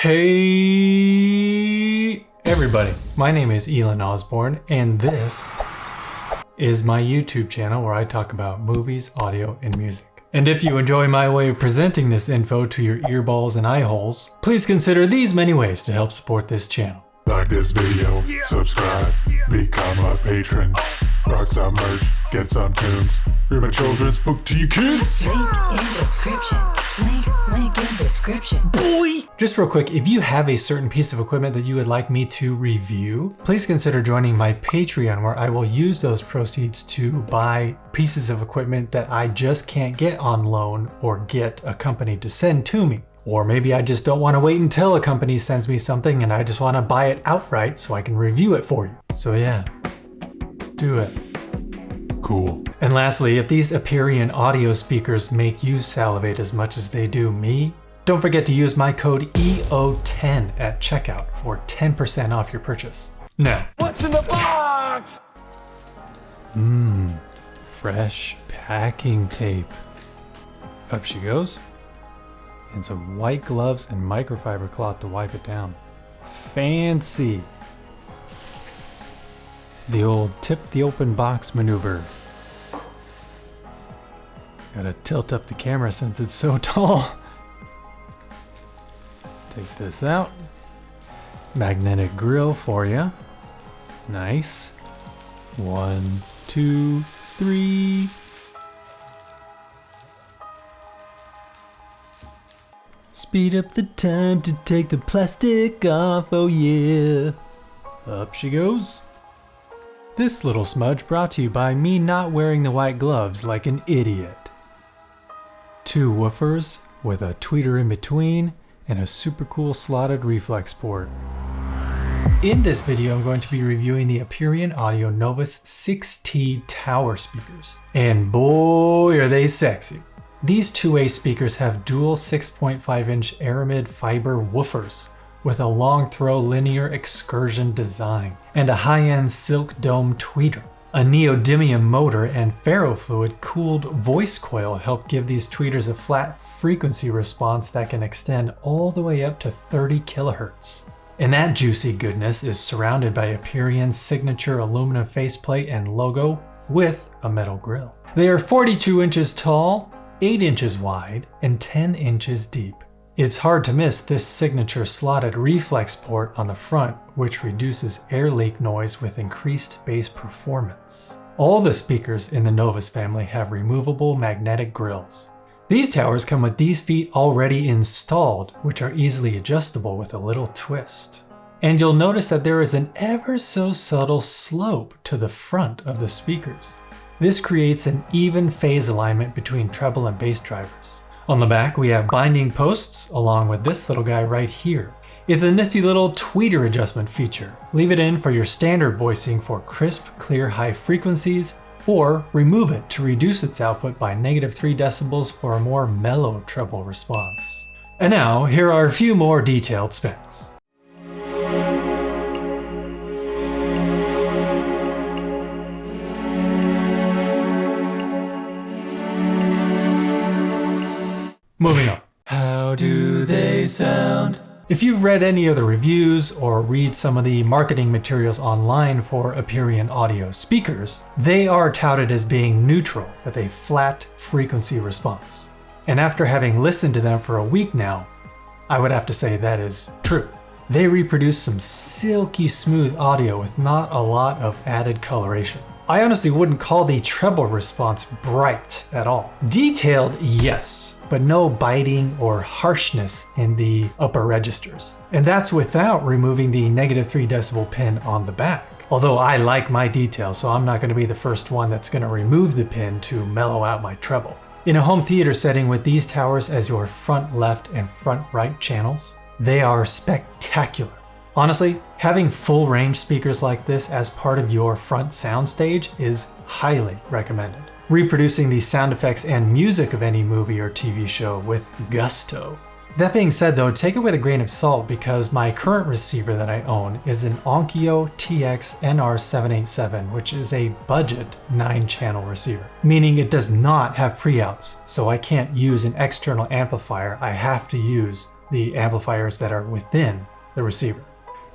Hey everybody, my name is Elon Osborne and this is my YouTube channel where I talk about movies, audio, and music. And if you enjoy my way of presenting this info to your earballs and eye holes, please consider these many ways to help support this channel. Like this video, subscribe, become a patron, rock some merch, get some tunes, read my children's book to you kids. Link in description. Link in description. Boy! Just real quick, if you have a certain piece of equipment that you would like me to review, please consider joining my Patreon where I will use those proceeds to buy pieces of equipment that I just can't get on loan or get a company to send to me. Or maybe I just don't want to wait until a company sends me something and I just want to buy it outright so I can review it for you. So yeah, do it. Cool. And lastly, if these Aperion audio speakers make you salivate as much as they do me, don't forget to use my code EO10 at checkout for 10% off your purchase. Now, What's in the box? fresh packing tape. Up she goes. And some white gloves and microfiber cloth to wipe it down. Fancy. The old tip the open box maneuver. Gotta tilt up the camera since it's so tall. Take this out. Magnetic grill for you. Nice. 1, 2, 3. Speed up the time to take the plastic off, oh yeah. Up she goes. This little smudge brought to you by me not wearing the white gloves like an idiot. 2 woofers with a tweeter in between and a super cool slotted reflex port. In this video, I'm going to be reviewing the Aperion Audio Novus 6T tower speakers. And boy, are they sexy. These 2A speakers have dual 6.5-inch aramid fiber woofers with a long throw linear excursion design and a high-end silk dome tweeter. A neodymium motor and ferrofluid cooled voice coil help give these tweeters a flat frequency response that can extend all the way up to 30 kilohertz. And that juicy goodness is surrounded by Aperion's signature aluminum faceplate and logo with a metal grille. They are 42 inches tall, 8 inches wide, and 10 inches deep. It's hard to miss this signature slotted reflex port on the front, which reduces air leak noise with increased bass performance. All the speakers in the Novus family have removable magnetic grills. These towers come with these feet already installed, which are easily adjustable with a little twist. And you'll notice that there is an ever so subtle slope to the front of the speakers. This creates an even phase alignment between treble and bass drivers. On the back, we have binding posts along with this little guy right here. It's a nifty little tweeter adjustment feature. Leave it in for your standard voicing for crisp, clear high frequencies, or remove it to reduce its output by -3 decibels for a more mellow treble response. And now, here are a few more detailed specs. Moving on. How do they sound? If you've read any of the reviews or read some of the marketing materials online for Aperion audio speakers, they are touted as being neutral with a flat frequency response. And after having listened to them for a week now, I would have to say that is true. They reproduce some silky smooth audio with not a lot of added coloration. I honestly wouldn't call the treble response bright at all. Detailed, yes, but no biting or harshness in the upper registers. And that's without removing the -3 decibel pin on the back. Although I like my detail, so I'm not going to be the first one that's going to remove the pin to mellow out my treble. In a home theater setting with these towers as your front left and front right channels, they are spectacular. Honestly, having full range speakers like this as part of your front soundstage is highly recommended, reproducing the sound effects and music of any movie or TV show with gusto. That being said though, take it with a grain of salt because my current receiver that I own is an Onkyo TX-NR787, which is a budget 9-channel receiver, meaning it does not have pre-outs, so I can't use an external amplifier, I have to use the amplifiers that are within the receiver.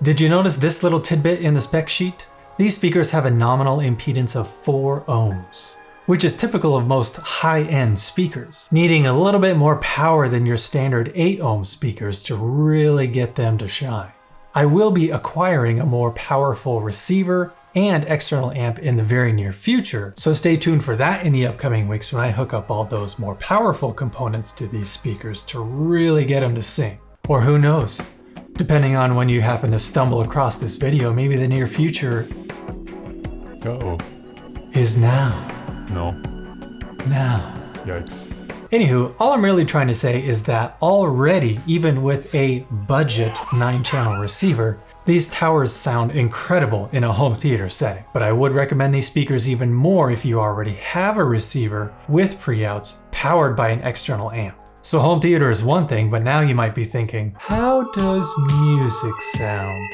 Did you notice this little tidbit in the spec sheet? These speakers have a nominal impedance of 4 ohms, which is typical of most high-end speakers, needing a little bit more power than your standard 8 ohm speakers to really get them to shine. I will be acquiring a more powerful receiver and external amp in the very near future, so stay tuned for that in the upcoming weeks when I hook up all those more powerful components to these speakers to really get them to sing. Or who knows, depending on when you happen to stumble across this video, maybe the near future Uh-oh. is now. No. Now. Yikes. Anywho, all I'm really trying to say is that already, even with a budget 9-channel receiver, these towers sound incredible in a home theater setting. But I would recommend these speakers even more if you already have a receiver with pre-outs powered by an external amp. So home theater is one thing, but now you might be thinking, how does music sound?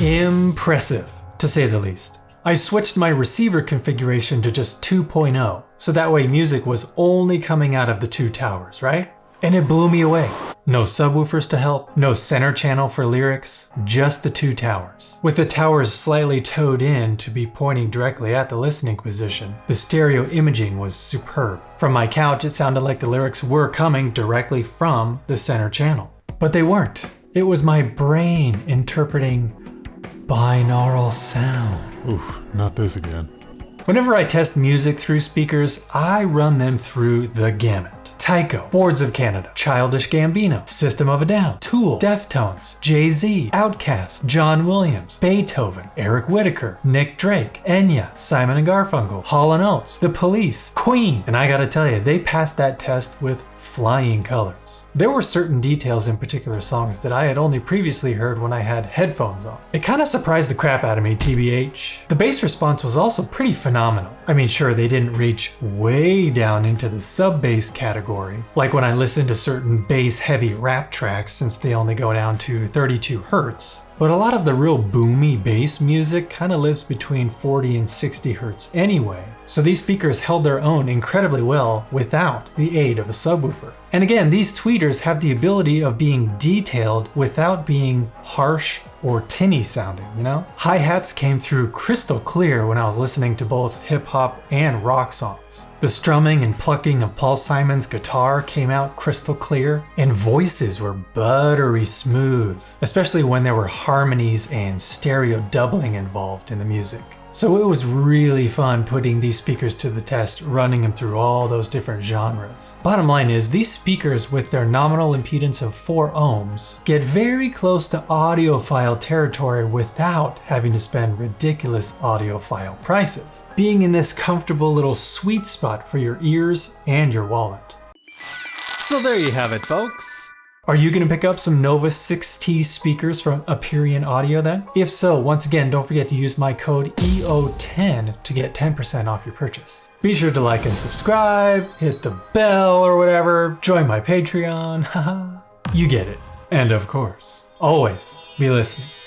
Impressive, to say the least. I switched my receiver configuration to just 2.0, so that way music was only coming out of the 2 towers, right? And it blew me away. No subwoofers to help, no center channel for lyrics, just the 2 towers. With the towers slightly towed in to be pointing directly at the listening position, the stereo imaging was superb. From my couch, it sounded like the lyrics were coming directly from the center channel. But they weren't. It was my brain interpreting binaural sound. Oof, not this again. Whenever I test music through speakers, I run them through the gamut. Tycho, Boards of Canada, Childish Gambino, System of a Down, Tool, Deftones, Jay-Z, Outkast, John Williams, Beethoven, Eric Whitacre, Nick Drake, Enya, Simon & Garfunkel, Hall & Oates, The Police, Queen, and I gotta tell you, they passed that test with flying colors. There were certain details in particular songs that I had only previously heard when I had headphones on. It kinda surprised the crap out of me, TBH. The bass response was also pretty phenomenal. I mean, sure, they didn't reach way down into the sub-bass category, like when I listen to certain bass-heavy rap tracks since they only go down to 32 Hz. But a lot of the real boomy bass music kind of lives between 40 and 60 Hz anyway. So these speakers held their own incredibly well without the aid of a subwoofer. And again, these tweeters have the ability of being detailed without being harsh or tinny sounding, you know? Hi-hats came through crystal clear when I was listening to both hip-hop and rock songs. The strumming and plucking of Paul Simon's guitar came out crystal clear, and voices were buttery smooth, especially when there were harmonies and stereo doubling involved in the music. So it was really fun putting these speakers to the test, running them through all those different genres. Bottom line is, these speakers with their nominal impedance of 4 ohms get very close to audiophile territory without having to spend ridiculous audiophile prices, being in this comfortable little sweet spot for your ears and your wallet. So there you have it, folks. Are you going to pick up some Novus 6T speakers from Aperion Audio then? If so, once again, don't forget to use my code EO10 to get 10% off your purchase. Be sure to like and subscribe, hit the bell or whatever, join my Patreon, haha. You get it. And of course, always be listening.